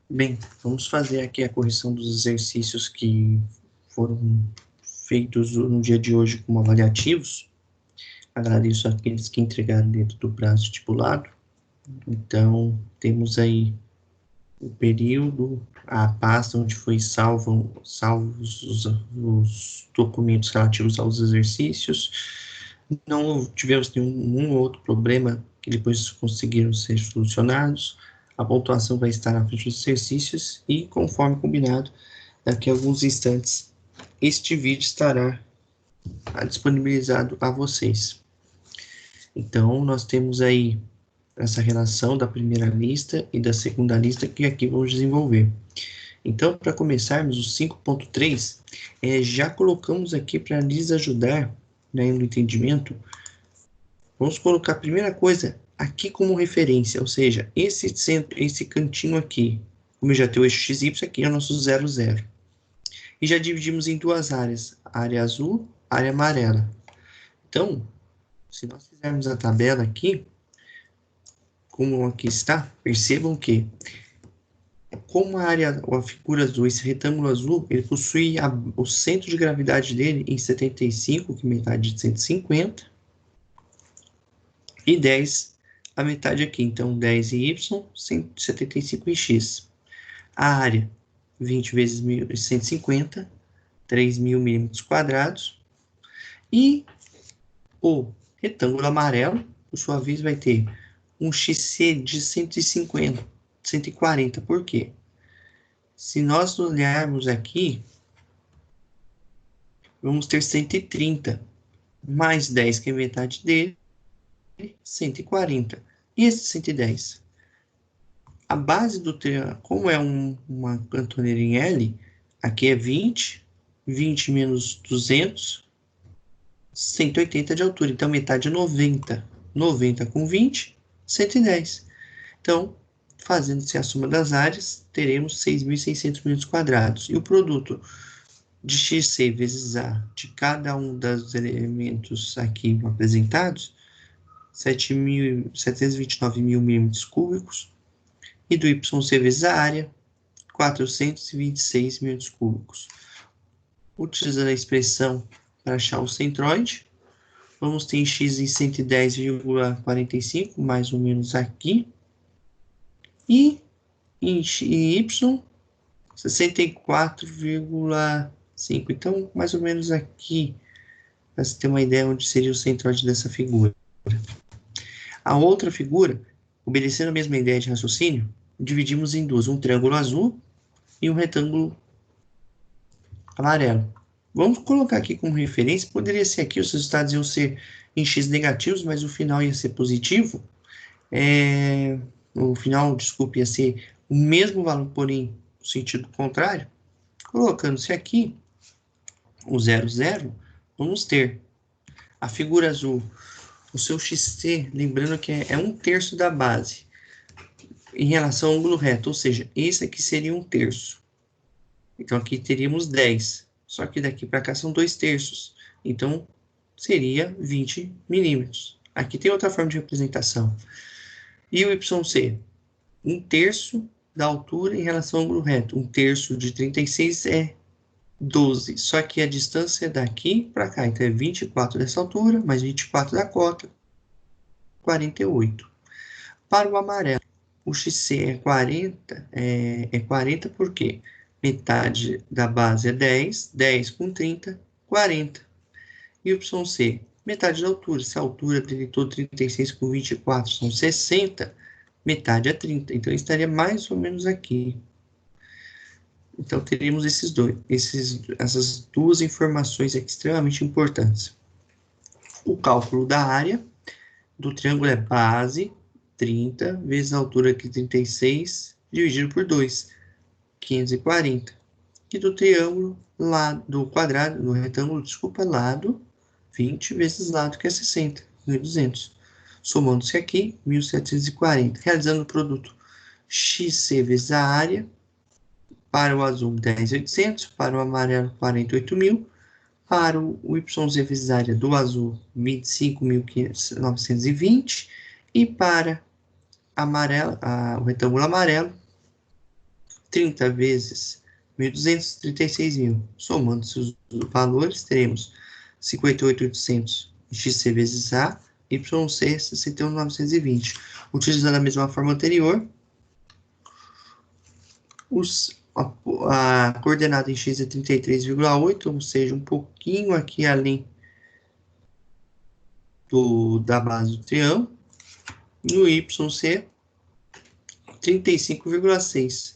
Bem, vamos fazer aqui a correção dos exercícios que foram feitos no dia de hoje como avaliativos. Agradeço àqueles que entregaram dentro do prazo estipulado. Então, temos aí o período, a pasta onde foi salvos os documentos relativos aos exercícios. Não tivemos nenhum outro problema que depois conseguiram ser solucionados. A pontuação vai estar na frente dos exercícios e, conforme combinado, daqui a alguns instantes, este vídeo estará disponibilizado a vocês. Então, nós temos aí essa relação da primeira lista e da segunda lista que aqui vamos desenvolver. Então, para começarmos, o 5.3, já colocamos aqui para lhes ajudar, né, no entendimento. Vamos colocar a primeira coisa aqui como referência, ou seja, esse cantinho aqui, como eu já tenho o eixo XY, aqui é o nosso 0, 0. E já dividimos em duas áreas, área azul, área amarela. Então, se nós fizermos a tabela aqui, como aqui está, percebam que, como a figura azul, esse retângulo azul, ele possui o centro de gravidade dele em 75, que é metade de 150, e 10, a metade aqui. Então, 10 em Y, 175 em X. A área, 20 vezes 150, 3.000 milímetros quadrados. E o retângulo amarelo, por sua vez, vai ter um XC de 150, 140. Por quê? Se nós olharmos aqui, vamos ter 130, mais 10, que é metade dele, 140. E esse 110? A base do triângulo, como é uma cantoneira em L, aqui é 20, 20 menos 200, 180 de altura. Então, metade é 90. 90 com 20, 110. Então, fazendo-se a soma das áreas, teremos 6.600 metros quadrados. E o produto de XC vezes A de cada um dos elementos aqui apresentados, 729 mil milímetros cúbicos, e do YC vezes a área, 426 milímetros cúbicos. Utilizando a expressão para achar o centroide, vamos ter em X em 110,45, mais ou menos aqui, e em Y, 64,5. Então, mais ou menos aqui, para você ter uma ideia onde seria o centroide dessa figura. A outra figura, obedecendo a mesma ideia de raciocínio, dividimos em duas, um triângulo azul e um retângulo amarelo. Vamos colocar aqui como referência, poderia ser aqui, os resultados iam ser em X negativos, mas o final ia ser positivo. O final, desculpe, ia ser o mesmo valor, porém, no sentido contrário. Colocando-se aqui o 0, 0, vamos ter a figura azul, o seu XC, lembrando que é 1/3 da base, em relação ao ângulo reto, ou seja, esse aqui seria 1/3. Então, aqui teríamos 10, só que daqui para cá são 2/3, então seria 20 milímetros. Aqui tem outra forma de representação. E o YC, 1/3 da altura em relação ao ângulo reto. 1/3 de 36 é 12, só que a distância daqui para cá, então é 24 dessa altura, mais 24 da cota, 48. Para o amarelo, o XC é 40, é 40 porque metade da base é 10, 10 com 30, 40. E o YC, metade da altura, se a altura dele todo 36 com 24 são 60, metade é 30, então estaria mais ou menos aqui. Então, teríamos essas duas informações aqui extremamente importantes. O cálculo da área do triângulo é base, 30, vezes a altura aqui, 36, dividido por 2, 540. E do triângulo, do quadrado, do retângulo, desculpa, lado, 20, vezes lado, que é 60, 1.200. Somando-se aqui, 1.740. Realizando o produto XC vezes a área, para o azul 10.800, para o amarelo 48.000, para o YZ vezes a área do azul 25.920 e para o retângulo amarelo 30 vezes 1.200, 36.000. Somando-se os valores, teremos 58.800 XC vezes A, YC 61.920. Utilizando a mesma forma anterior, a coordenada em X é 33,8, ou seja, um pouquinho aqui além da base do triângulo. No YC, 35,6.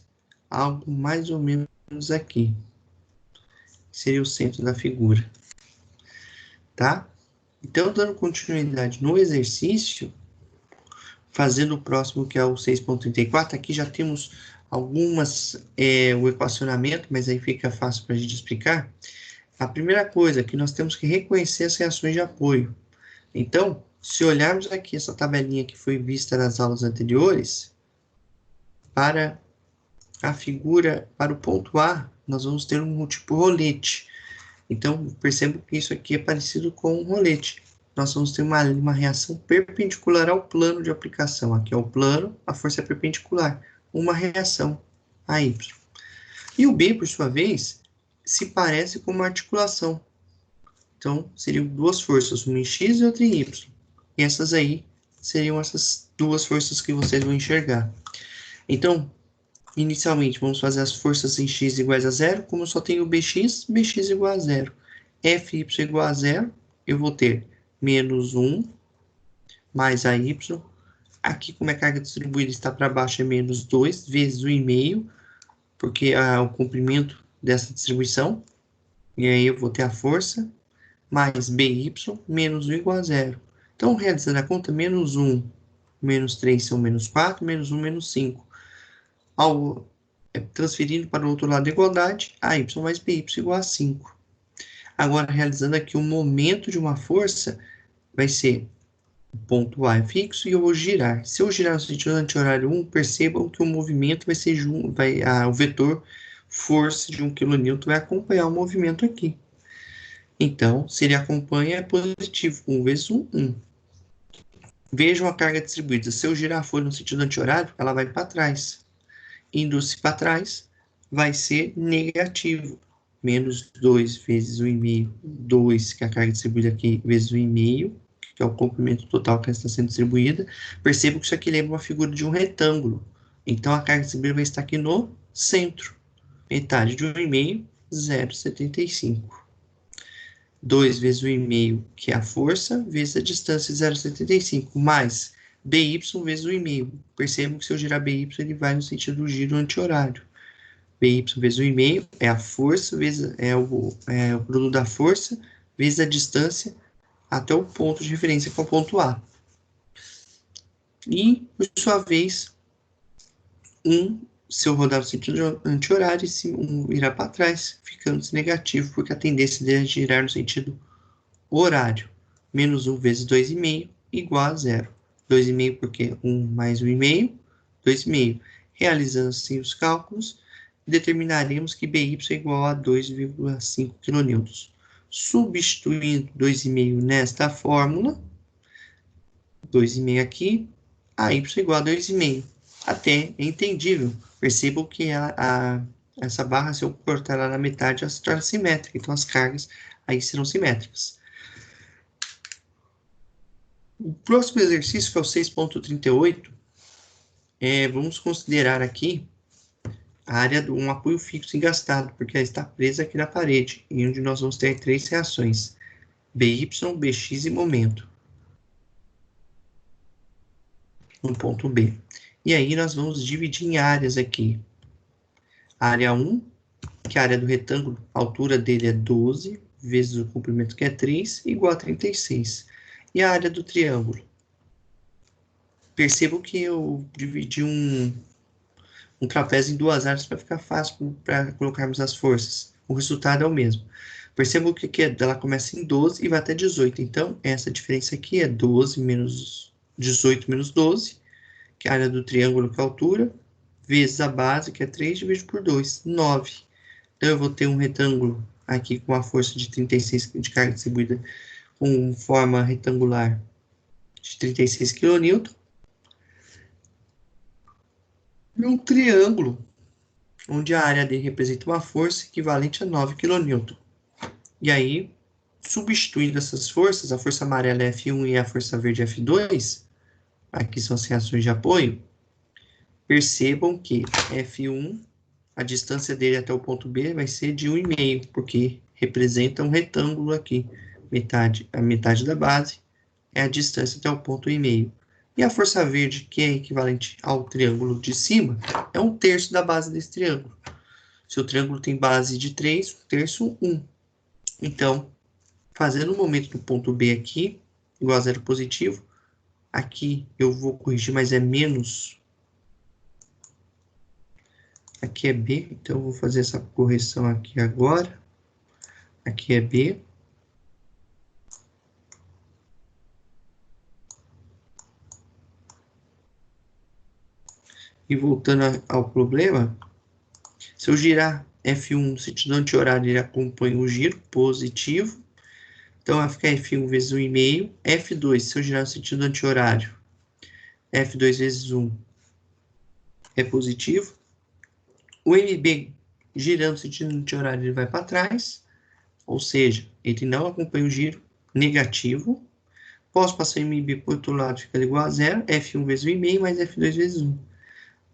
Algo mais ou menos aqui. Seria o centro da figura. Tá? Então, dando continuidade no exercício, fazendo o próximo, que é o 6.34, aqui já temos o equacionamento, mas aí fica fácil para a gente explicar. A primeira coisa é que nós temos que reconhecer as reações de apoio. Então, se olharmos aqui essa tabelinha que foi vista nas aulas anteriores, para a figura, para o ponto A, nós vamos ter um tipo rolete. Então, percebo que isso aqui é parecido com um rolete. Nós vamos ter uma reação perpendicular ao plano de aplicação. Aqui é o plano, a força é perpendicular. Uma reação a Y. E o B, por sua vez, se parece com uma articulação. Então, seriam duas forças, uma em X e outra em Y. E essas aí seriam essas duas forças que vocês vão enxergar. Então, inicialmente, vamos fazer as forças em X iguais a zero. Como eu só tenho BX, BX igual a zero. FY igual a zero, eu vou ter menos 1 mais AY. Aqui, como é carga distribuída está para baixo, é menos 2 vezes o 1,5, porque é o comprimento dessa distribuição. E aí eu vou ter a força, mais BY, menos 1 igual a zero. Então, realizando a conta, menos 1, menos 3 são menos 4, menos 1, menos 5. Transferindo para o outro lado da igualdade, AY mais BY igual a 5. Agora, realizando aqui o momento de uma força, vai ser o ponto A é fixo e eu vou girar. Se eu girar no sentido anti-horário 1, percebam que o movimento vai ser o vetor força de 1 kN vai acompanhar o movimento aqui. Então, se ele acompanha, é positivo. 1 vezes 1, 1. Vejam a carga distribuída. Se eu girar a folha no sentido anti-horário, ela vai para trás. Indo-se para trás, vai ser negativo. Menos 2 vezes o 1,5, 2, que é a carga distribuída aqui, vezes o 1,5, que é o comprimento total que está sendo distribuída. Percebo que isso aqui lembra uma figura de um retângulo. Então, a carga distribuída vai estar aqui no centro. Metade de 1,5, 0,75. 2 vezes o 1,5, que é a força, vezes a distância, 0,75, mais BY vezes o 1,5. Percebam que se eu girar BY, ele vai no sentido do giro anti-horário. BY vezes o 1,5 é a força, vezes, o produto da força, vezes a distância até o ponto de referência, que é o ponto A. E, por sua vez, se eu rodar no sentido anti-horário, esse 1 irá para trás, ficando negativo, porque a tendência dele é girar no sentido horário. Menos 1 vezes 2,5 igual a 0. 2,5 porque 1 mais 1,5, 2,5. Realizando assim os cálculos, determinaremos que BY é igual a 2,5 kN. Substituindo 2,5 nesta fórmula, 2,5 aqui, a Y é igual a 2,5. Até é entendível. Percebam que essa barra, se eu cortar ela na metade, ela se torna simétrica. Então, as cargas aí serão simétricas. O próximo exercício, que é o 6.38, vamos considerar aqui a área de um apoio fixo engastado, porque ela está presa aqui na parede, e onde nós vamos ter três reações, BY, BX e momento, no ponto B. E aí nós vamos dividir em áreas aqui. A área 1, que é a área do retângulo, a altura dele é 12, vezes o comprimento que é 3, igual a 36. E a área do triângulo? Percebo que eu dividi um trapézio em duas áreas para ficar fácil para colocarmos as forças. O resultado é o mesmo. Percebo que ela começa em 12 e vai até 18. Então, essa diferença aqui é 12 menos 18 menos 12, que é a área do triângulo, que é a altura, vezes a base, que é 3, dividido por 2, 9. Então, eu vou ter um retângulo aqui com a força de 36 de carga distribuída com forma retangular de 36 kN. E um triângulo onde a área D representa uma força equivalente a 9 kN. E aí, substituindo essas forças, a força amarela é F1 e a força verde é F2, aqui são as reações de apoio, percebam que F1, a distância dele até o ponto B vai ser de 1,5, porque representa um retângulo aqui. A metade da base é a distância até o ponto 1,5. E a força verde, que é equivalente ao triângulo de cima, é 1/3 da base desse triângulo. Se o triângulo tem base de 3, 1/3, 1. Então, fazendo o momento do ponto B aqui, igual a zero positivo, aqui eu vou corrigir, mas é menos. Aqui é B, então eu vou fazer essa correção aqui agora. Aqui é B. E voltando ao problema, se eu girar F1 no sentido anti-horário, ele acompanha o giro positivo. Então, vai ficar F1 vezes 1,5. F2, se eu girar no sentido anti-horário, F2 vezes 1 é positivo. O MB, girando no sentido anti-horário, ele vai para trás. Ou seja, ele não acompanha o giro negativo. Posso passar o MB para o outro lado, fica igual a zero. F1 vezes 1,5 mais F2 vezes 1.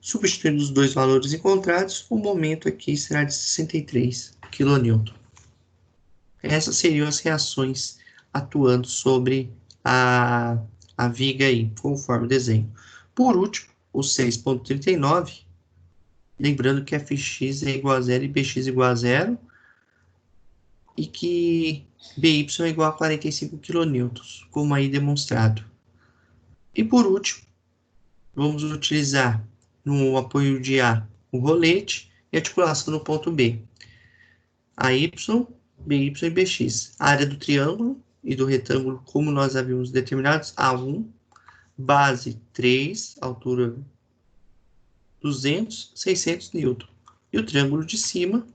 Substituindo os dois valores encontrados, o momento aqui será de 63 kN. Essas seriam as reações atuando sobre a viga aí, conforme o desenho. Por último, o 6.39, lembrando que fx é igual a zero e bx é igual a zero, e que by é igual a 45 kN, como aí demonstrado. E por último, vamos utilizar no apoio de A o rolete e articulação no ponto B. AY, BY e BX. A área do triângulo e do retângulo, como nós havíamos determinado, A1, base 3, altura 200, 600 N. E o triângulo de cima,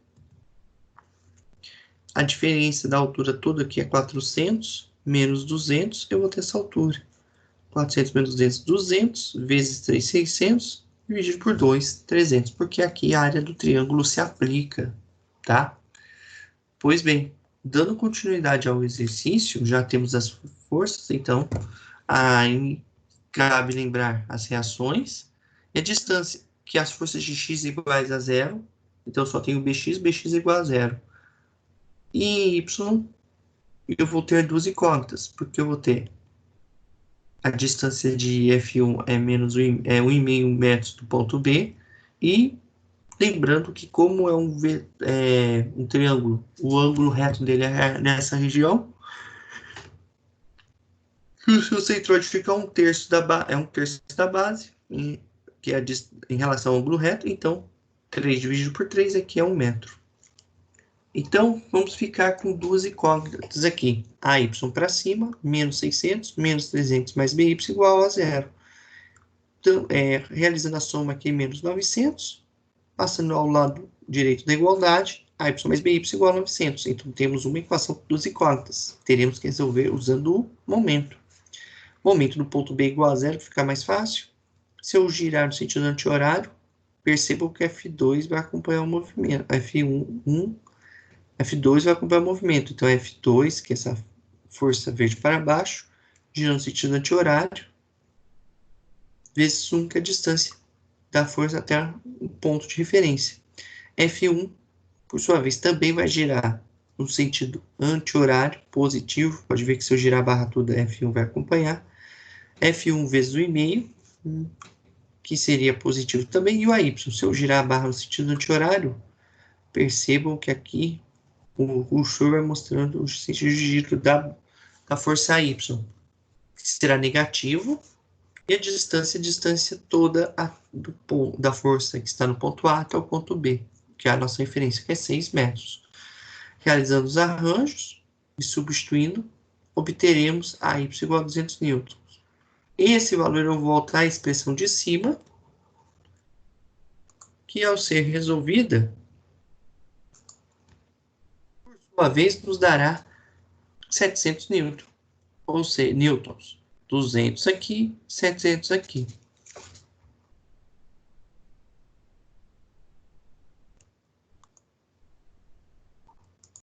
a diferença da altura toda aqui é 400 menos 200, eu vou ter essa altura. 400 menos 200, 200, vezes 3, 600, dividido por 2, 300, porque aqui a área do triângulo se aplica, tá? Pois bem, dando continuidade ao exercício, já temos as forças, então, aí cabe lembrar as reações e a distância, que as forças de x iguais a zero, então só tenho bx igual a zero. E em y, eu vou ter duas incógnitas, porque eu vou ter a distância de F1 é menos 1,5 metros do ponto B, e lembrando que como é um triângulo, o ângulo reto dele é nessa região, o centroide fica 1/3 da base, que é em relação ao ângulo reto, então 3 dividido por 3 aqui é 1 metro. Então, vamos ficar com duas incógnitas aqui. AY para cima, menos 600, menos 300, mais BY igual a zero. Então, realizando a soma aqui, menos 900, passando ao lado direito da igualdade, AY mais BY igual a 900. Então, temos uma equação com duas incógnitas. Teremos que resolver usando o momento. Momento do ponto B igual a zero, fica mais fácil. Se eu girar no sentido anti-horário, percebam que F2 vai acompanhar o movimento. F2 vai acompanhar o movimento. Então, F2, que é essa força verde para baixo, girando no sentido anti-horário, vezes 1, que é a distância da força até o ponto de referência. F1, por sua vez, também vai girar no sentido anti-horário, positivo. Pode ver que se eu girar a barra toda, F1 vai acompanhar. F1 vezes 1,5, que seria positivo também. E o AY, se eu girar a barra no sentido anti-horário, percebam que aqui o cursor vai mostrando o sentido de giro da força Y, que será negativo, e a distância toda da força que está no ponto A até o ponto B, que é a nossa referência, que é 6 metros. Realizando os arranjos e substituindo, obteremos a Y igual a 200 newtons. Esse valor eu volto à expressão de cima, que ao ser resolvida, por sua vez, nos dará 700 newtons, ou seja, newtons. 200 aqui, 700 aqui.